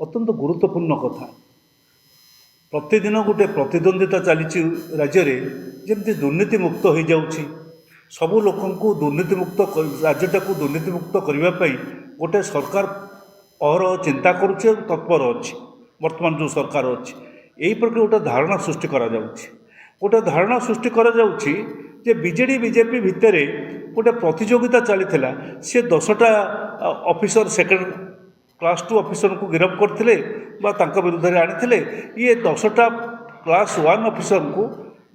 ଅତ୍ୟନ୍ତ ଗୁରୁତ୍ୱପୂର୍ଣ୍ଣ କଥା। ପ୍ରତିଦିନ ଗୋଟେ ପ୍ରତିଦ୍ୱନ୍ଦିତା ଚାଲିଛି ରାଜ୍ୟରେ, ଯେମିତି ଦୁର୍ନୀତିମୁକ୍ତ ହୋଇଯାଉଛି। ସବୁ ଲୋକଙ୍କୁ ଦୁର୍ନୀତିମୁକ୍ତ ରାଜ୍ୟଟାକୁ ଦୁର୍ନୀତିମୁକ୍ତ କରିବା ପାଇଁ ଗୋଟେ ସରକାର ଅହରହ ଚିନ୍ତା କରୁଛି ଏବଂ ତତ୍ପର ଅଛି। ବର୍ତ୍ତମାନ ଯେଉଁ ସରକାର ଅଛି ଏହି ପ୍ରକାର ଗୋଟେ ଧାରଣା ସୃଷ୍ଟି କରାଯାଉଛି। ଗୋଟେ ଧାରଣା ସୃଷ୍ଟି କରାଯାଉଛି ଯେ ବିଜେଡ଼ି ବିଜେପି ଭିତରେ ଗୋଟେ ପ୍ରତିଯୋଗିତା ଚାଲିଥିଲା। ସେ 10ଟା ଅଫିସର ସେକେଣ୍ଡ କ୍ଲାସ୍ 2 ଅଫିସରଙ୍କୁ ଗିରଫ କରିଥିଲେ ବା ତାଙ୍କ ବିରୁଦ୍ଧରେ ଆଣିଥିଲେ। ଇଏ 10ଟା କ୍ଲାସ୍ 1 ଅଫିସରଙ୍କୁ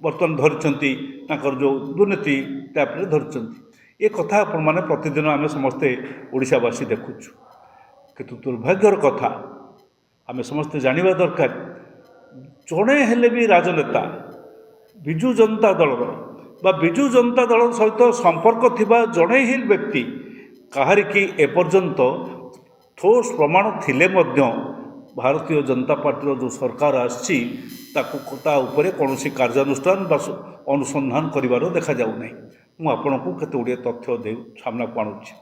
ବର୍ତ୍ତମାନ ଧରିଛନ୍ତି, ତାଙ୍କର ଯେଉଁ ଦୁର୍ନୀତି ଟ୍ୟାପ୍ରେ ଧରିଛନ୍ତି। ଏ କଥା ଆପଣମାନେ ପ୍ରତିଦିନ ଆମେ ସମସ୍ତେ ଓଡ଼ିଶାବାସୀ ଦେଖୁଛୁ। କିନ୍ତୁ ଦୁର୍ଭାଗ୍ୟର କଥା, ଆମେ ସମସ୍ତେ ଜାଣିବା ଦରକାର, ଜଣେ ହେଲେ ବି ରାଜନେତା ବିଜୁ ଜନତା ଦଳର ବା ବିଜୁ ଜନତା ଦଳ ସହିତ ସମ୍ପର୍କ ଥିବା ଜଣେ ହିଁ ବ୍ୟକ୍ତି କାହାରିକି ଏପର୍ଯ୍ୟନ୍ତ ଠୋସ୍ ପ୍ରମାଣ ଥିଲେ ମଧ୍ୟ ଭାରତୀୟ ଜନତା ପାର୍ଟିର ଯେଉଁ ସରକାର ଆସିଛି ତାକୁ ତା ଉପରେ କୌଣସି କାର୍ଯ୍ୟାନୁଷ୍ଠାନ ବା ଅନୁସନ୍ଧାନ କରିବାର ଦେଖାଯାଉନାହିଁ। ମୁଁ ଆପଣଙ୍କୁ କେତେ ଗୁଡ଼ିଏ ତଥ୍ୟ ଦେଇ ସାମ୍ନାକୁ ଆଣୁଛି।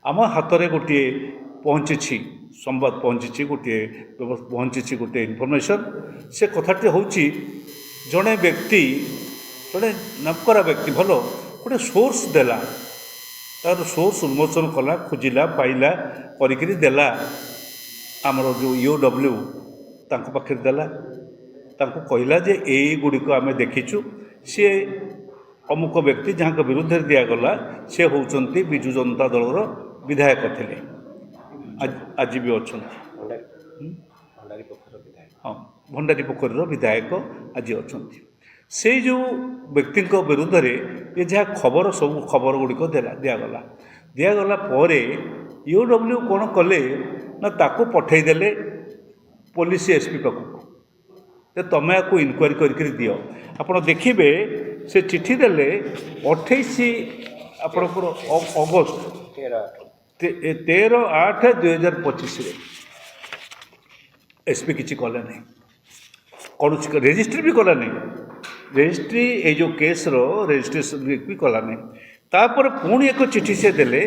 ଆମ ହାତରେ ଗୋଟିଏ ପହଞ୍ଚିଛି ସମ୍ବାଦ, ପହଞ୍ଚିଛି ଗୋଟିଏ ଇନଫର୍ମେସନ୍। ସେ କଥାଟି ହେଉଛି, ଜଣେ ବ୍ୟକ୍ତି, ଜଣେ ନାମକରା ବ୍ୟକ୍ତି, ଭଲ ଗୋଟେ ସୋର୍ସ ଦେଲା, ତାର ସୋର୍ସ ଉନ୍ମୋଚନ କଲା, ଖୋଜିଲା, ପାଇଲା, କରିକିରି ଦେଲା। ଆମର ଯେଉଁ EOW ତାଙ୍କ ପାଖରେ ଦେଲା, ତାଙ୍କୁ କହିଲା ଯେ ଏଇଗୁଡ଼ିକ ଆମେ ଦେଖିଛୁ। ସିଏ ଅମୁକ ବ୍ୟକ୍ତି ଯାହାଙ୍କ ବିରୁଦ୍ଧରେ ଦିଆଗଲା ସେ ହେଉଛନ୍ତି ବିଜୁ ଜନତା ଦଳର ବିଧାୟକ ଥିଲେ, ଆଜି ବି ଅଛନ୍ତି। ହଁ, ଭଣ୍ଡାରୀ ପୋଖରୀର ବିଧାୟକ ଆଜି ଅଛନ୍ତି। ସେଇ ଯେଉଁ ବ୍ୟକ୍ତିଙ୍କ ବିରୁଦ୍ଧରେ ଏ ଯାହା ଖବର, ସବୁ ଖବର ଗୁଡ଼ିକ ଦିଆଗଲା ପରେ EOW କ'ଣ କଲେ ନା ତାକୁ ପଠାଇଦେଲେ ପୋଲିସ SP ପାଖକୁ, ଯେ ତମେ ଆକୁ ଇନକ୍ୱାରି କରିକି ଦିଅ। ଆପଣ ଦେଖିବେ ସେ ଚିଠି ଦେଲେ 28 ଆପଣଙ୍କର ଅଗଷ୍ଟ 13/8/2025। SP କିଛି କଲେ ନାହିଁ, କୌଣସି ରେଜିଷ୍ଟ୍ରି ବି କଲା ନାହିଁ। ରେଜିଷ୍ଟ୍ରି ଏଇ ଯେଉଁ କେସ୍ର ରେଜିଷ୍ଟ୍ରେସନ୍ ବି କଲା ନାହିଁ। ତାପରେ ପୁଣି ଏକ ଚିଠି ସେ ଦେଲେ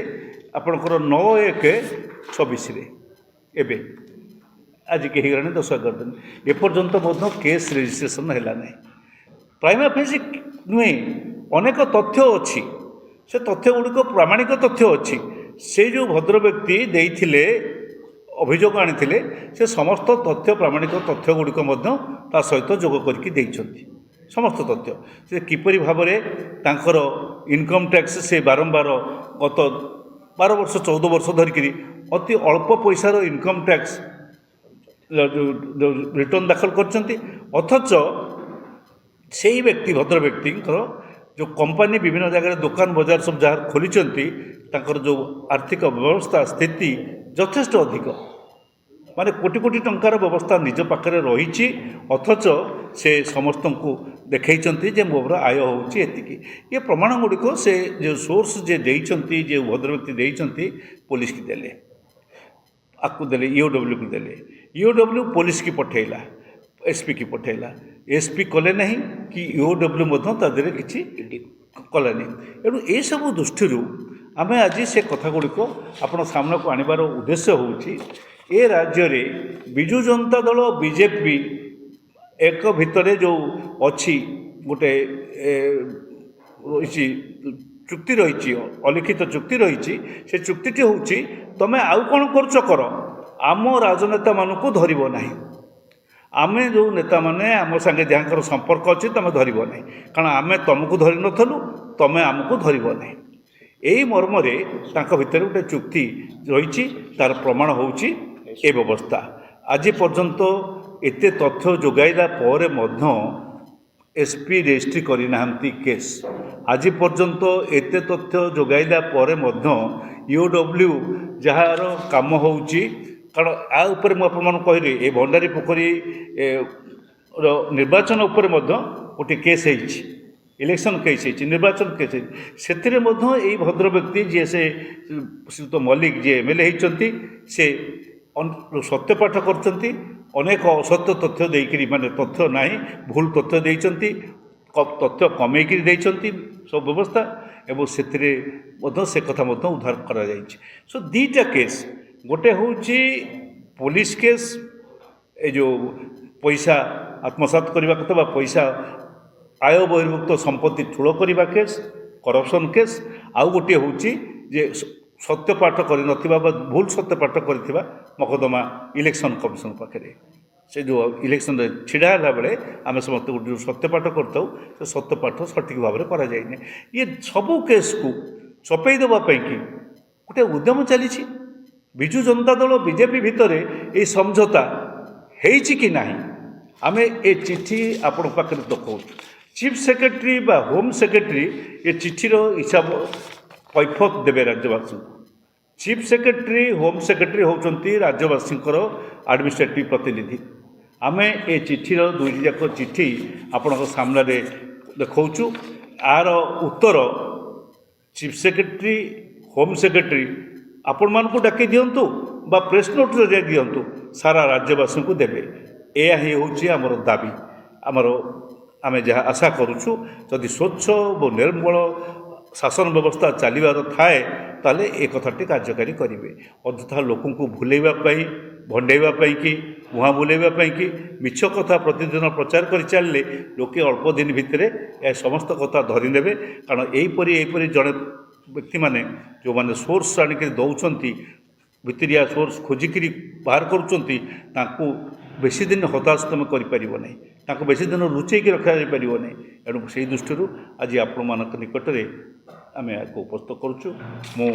ଆପଣଙ୍କର 9/1/26। ଏବେ ଆଜିକି ହେଇଗଲାଣି 10-11 ଦିନ, ଏପର୍ଯ୍ୟନ୍ତ ମଧ୍ୟ କେସ୍ ରେଜିଷ୍ଟ୍ରେସନ୍ ହେଲା ନାହିଁ। ପ୍ରାଇମା ଫେସି ନୁହେଁ, ଅନେକ ତଥ୍ୟ ଅଛି। ସେ ତଥ୍ୟ ଗୁଡ଼ିକ ପ୍ରାମାଣିକ ତଥ୍ୟ ଅଛି। ସେ ଯେଉଁ ଭଦ୍ର ବ୍ୟକ୍ତି ଦେଇଥିଲେ, ଅଭିଯୋଗ ଆଣିଥିଲେ, ସେ ସମସ୍ତ ତଥ୍ୟ, ପ୍ରାମାଣିକ ତଥ୍ୟ ଗୁଡ଼ିକ ମଧ୍ୟ ତା ସହିତ ଯୋଗ କରିକି ଦେଇଛନ୍ତି। ସମସ୍ତ ତଥ୍ୟ, ସେ କିପରି ଭାବରେ ତାଙ୍କର ଇନକମ୍ ଟ୍ୟାକ୍ସ ସେ ବାରମ୍ବାର ଗତ 12 ବର୍ଷ 14 ବର୍ଷ ଧରିକିରି ଅତି ଅଳ୍ପ ପଇସାର ଇନକମ୍ ଟ୍ୟାକ୍ସ ରିଟର୍ଣ୍ଣ ଦାଖଲ କରିଛନ୍ତି। ଅଥଚ ସେଇ ବ୍ୟକ୍ତି, ଭଦ୍ର ବ୍ୟକ୍ତିଙ୍କର ଯେଉଁ କମ୍ପାନୀ, ବିଭିନ୍ନ ଜାଗାରେ ଦୋକାନ ବଜାର ସବୁ ଯାହା ଖୋଲିଛନ୍ତି, ତାଙ୍କର ଯେଉଁ ଆର୍ଥିକ ବ୍ୟବସ୍ଥା ସ୍ଥିତି ଯଥେଷ୍ଟ ଅଧିକ, ମାନେ କୋଟି କୋଟି ଟଙ୍କାର ବ୍ୟବସ୍ଥା ନିଜ ପାଖରେ ରହିଛି। ଅଥଚ ସେ ସମସ୍ତଙ୍କୁ ଦେଖାଇଛନ୍ତି ଯେ ମୋର ଆୟ ହେଉଛି ଏତିକି। ଏ ପ୍ରମାଣ ଗୁଡ଼ିକ ସେ ଯେଉଁ ସୋର୍ସ ଯେ ଦେଇଛନ୍ତି, ଯେଉଁ ଭଦ୍ରବ୍ୟକ୍ତି ଦେଇଛନ୍ତି, ପୋଲିସକି ଦେଲେ, ଆକୁ ଦେଲେ, EOWକୁ ଦେଲେ। EOW ପୋଲିସକି ପଠାଇଲା, SP କି ପଠାଇଲା। SP କଲେ ନାହିଁ କି EOW ମଧ୍ୟ ତା ଦେହରେ କିଛି କଲେନି। ତେଣୁ ଏସବୁ ଦୃଷ୍ଟିରୁ ଆମେ ଆଜି ସେ କଥା ଗୁଡ଼ିକ ଆପଣ ସାମ୍ନାକୁ ଆଣିବାର ଉଦ୍ଦେଶ୍ୟ ହେଉଛି, ଏ ରାଜ୍ୟରେ ବିଜୁ ଜନତା ଦଳ BJP ଏକ ଭିତରେ ଯେଉଁ ଅଛି, ଗୋଟେ ରହିଛି, ଚୁକ୍ତି ରହିଛି, ଅଲିଖିତ ଚୁକ୍ତି ରହିଛି। ସେ ଚୁକ୍ତିଟି ହେଉଛି, ତମେ ଆଉ କ'ଣ କରୁଛ କର, ଆମ ରାଜନେତାମାନଙ୍କୁ ଧରିବ ନାହିଁ। ଆମେ ଯେଉଁ ନେତାମାନେ ଆମ ସାଙ୍ଗେ ଯାହାଙ୍କର ସମ୍ପର୍କ ଅଛି ତମେ ଧରିବ ନାହିଁ, କାରଣ ଆମେ ତମକୁ ଧରିନଥିଲୁ, ତମେ ଆମକୁ ଧରିବ ନାହିଁ। ଏହି ମର୍ମରେ ତାଙ୍କ ଭିତରେ ଗୋଟେ ଚୁକ୍ତି ରହିଛି। ତାର ପ୍ରମାଣ ହେଉଛି ଏ ବ୍ୟବସ୍ଥା। ଆଜି ପର୍ଯ୍ୟନ୍ତ ଏତେ ତଥ୍ୟ ଯୋଗାଇଲା ପରେ ମଧ୍ୟ SP ରେଜିଷ୍ଟ୍ରି କରିନାହାନ୍ତି କେସ୍। ଆଜି ପର୍ଯ୍ୟନ୍ତ ଏତେ ତଥ୍ୟ ଯୋଗାଇଲା ପରେ ମଧ୍ୟ EOW ଯାହାର କାମ ହେଉଛି, କାରଣ ଆ ଉପରେ ମୁଁ ଆପଣମାନଙ୍କୁ କହିଲି, ଏ ଭଣ୍ଡାରୀ ପୋଖରୀ ନିର୍ବାଚନ ଉପରେ ମଧ୍ୟ ଗୋଟିଏ କେସ୍ ହେଇଛି, ଇଲେକ୍ସନ୍ କେସ୍ ହେଇଛି, ନିର୍ବାଚନ କେସ୍ ହେଇଛି। ସେଥିରେ ମଧ୍ୟ ଏଇ ଭଦ୍ର ବ୍ୟକ୍ତି ଯିଏ ସେ ଶ୍ରୀଯୁକ୍ତ ମଲ୍ଲିକ ଯିଏ MLA ହେଇଛନ୍ତି, ସେ ସତ୍ୟପାଠ କରିଛନ୍ତି। ଅନେକ ଅସତ୍ୟ ତଥ୍ୟ ଦେଇକରି, ମାନେ ତଥ୍ୟ ନାହିଁ, ଭୁଲ ତଥ୍ୟ ଦେଇଛନ୍ତି, ତଥ୍ୟ କମେଇକିରି ଦେଇଛନ୍ତି ସବୁ ବ୍ୟବସ୍ଥା, ଏବଂ ସେଥିରେ ମଧ୍ୟ ସେ କଥା ମଧ୍ୟ ଉଦ୍ଧାର କରାଯାଇଛି। ସୋ ଦୁଇଟା କେସ୍, ଗୋଟେ ହେଉଛି ପୋଲିସ କେସ୍ ଏ ଯେଉଁ ପଇସା ଆତ୍ମସାତ କରିବା କଥା ବା ପଇସା ଆୟ ବହିର୍ଭୁକ୍ତ ସମ୍ପତ୍ତି ଠୁଳ କରିବା କେସ୍, କରପ୍ସନ୍ କେସ୍। ଆଉ ଗୋଟିଏ ହେଉଛି ଯେ ସତ୍ୟପାଠ କରିନଥିବା ବା ଭୁଲ ସତ୍ୟପାଠ କରିଥିବା ମକଦ୍ଦମା ଇଲେକ୍ସନ୍ କମିଶନ ପାଖରେ। ସେ ଯେଉଁ ଇଲେକ୍ସନରେ ଛିଡ଼ା ହେଲା ବେଳେ ଆମେ ସମସ୍ତେ ଗୋଟେ ଯେଉଁ ସତ୍ୟପାଠ କରିଥାଉ ସେ ସତ୍ୟପାଠ ସଠିକ୍ ଭାବରେ କରାଯାଇନି। ଇଏ ସବୁ କେସ୍କୁ ଚପେଇ ଦେବା ପାଇଁକି ଗୋଟେ ଉଦ୍ୟମ ଚାଲିଛି। ବିଜୁ ଜନତା ଦଳ ବିଜେପି ଭିତରେ ଏଇ ସମଝୋତା ହେଇଛି କି ନାହିଁ ଆମେ ଏ ଚିଠି ଆପଣଙ୍କ ପାଖରେ ଦେଖାଉଛୁ। ଚିଫ୍ ସେକ୍ରେଟାରୀ ବା ହୋମ୍ ସେକ୍ରେଟାରୀ ଏ ଚିଠିର ହିସାବ କୈଫତ ଦେବେ ରାଜ୍ୟବାସୀଙ୍କୁ। ଚିଫ୍ ସେକ୍ରେଟାରୀ ହୋମ୍ ସେକ୍ରେଟାରୀ ହେଉଛନ୍ତି ରାଜ୍ୟବାସୀଙ୍କର ଆଡ଼ମିନିଷ୍ଟ୍ରେଟିଭ୍ ପ୍ରତିନିଧି। ଆମେ ଏ ଚିଠିର ଦୁଇଟି ଯାକ ଚିଠି ଆପଣଙ୍କ ସାମ୍ନାରେ ଦେଖାଉଛୁ। ଆର ଉତ୍ତର ଚିଫ୍ ସେକ୍ରେଟାରୀ ହୋମ୍ ସେକ୍ରେଟାରୀ ଆପଣମାନଙ୍କୁ ଡାକି ଦିଅନ୍ତୁ ବା ପ୍ରେସ୍ ନୋଟ୍ ଜରିଆରେ ଦିଅନ୍ତୁ, ସାରା ରାଜ୍ୟବାସୀଙ୍କୁ ଦେବେ। ଏହା ହିଁ ହେଉଛି ଆମର ଦାବି। ଆମେ ଯାହା ଆଶା କରୁଛୁ, ଯଦି ସ୍ୱଚ୍ଛ ଓ ନିର୍ମଳ ଶାସନ ବ୍ୟବସ୍ଥା ଚାଲିବାର ଥାଏ ତାହେଲେ ଏ କଥାଟି କାର୍ଯ୍ୟକାରୀ କରିବେ। ଅଯଥା ଲୋକଙ୍କୁ ଭୁଲେଇବା ପାଇଁ, ଭଣ୍ଡେଇବା ପାଇଁକି, ମୁହାଁ ବୁଲେଇବା ପାଇଁକି ମିଛ କଥା ପ୍ରତିଦିନ ପ୍ରଚାର କରି ଚାଲିଲେ ଲୋକେ ଅଳ୍ପ ଦିନ ଭିତରେ ଏ ସମସ୍ତ କଥା ଧରିନେବେ। କାରଣ ଏହିପରି ଜଣେ ବ୍ୟକ୍ତିମାନେ ଯେଉଁମାନେ ସୋର୍ସ ଆଣିକି ଦେଉଛନ୍ତି, ଭିତରିଆ ସୋର୍ସ ଖୋଜିକିରି ବାହାର କରୁଛନ୍ତି, ତାଙ୍କୁ ବେଶୀ ଦିନ ହତାଶ ତୁମେ କରିପାରିବ ନାହିଁ, ତାଙ୍କୁ ବେଶୀ ଦିନ ଲୁଚେଇକି ରଖାଯାଇପାରିବ ନାହିଁ। ଏଣୁ ସେହି ଦୃଷ୍ଟିରୁ ଆଜି ଆପଣମାନଙ୍କ ନିକଟରେ ଆମେ ଏହାକୁ ଉପସ୍ଥିତ କରୁଛୁ। ମୁଁ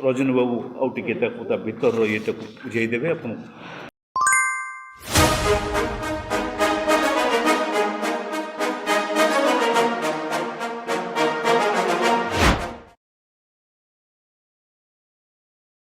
ରଜନୀ ବାବୁ ଆଉ ଟିକେ ତା ଭିତରର ଇଏଟାକୁ ବୁଝେଇ ଦେବେ ଆପଣଙ୍କୁ।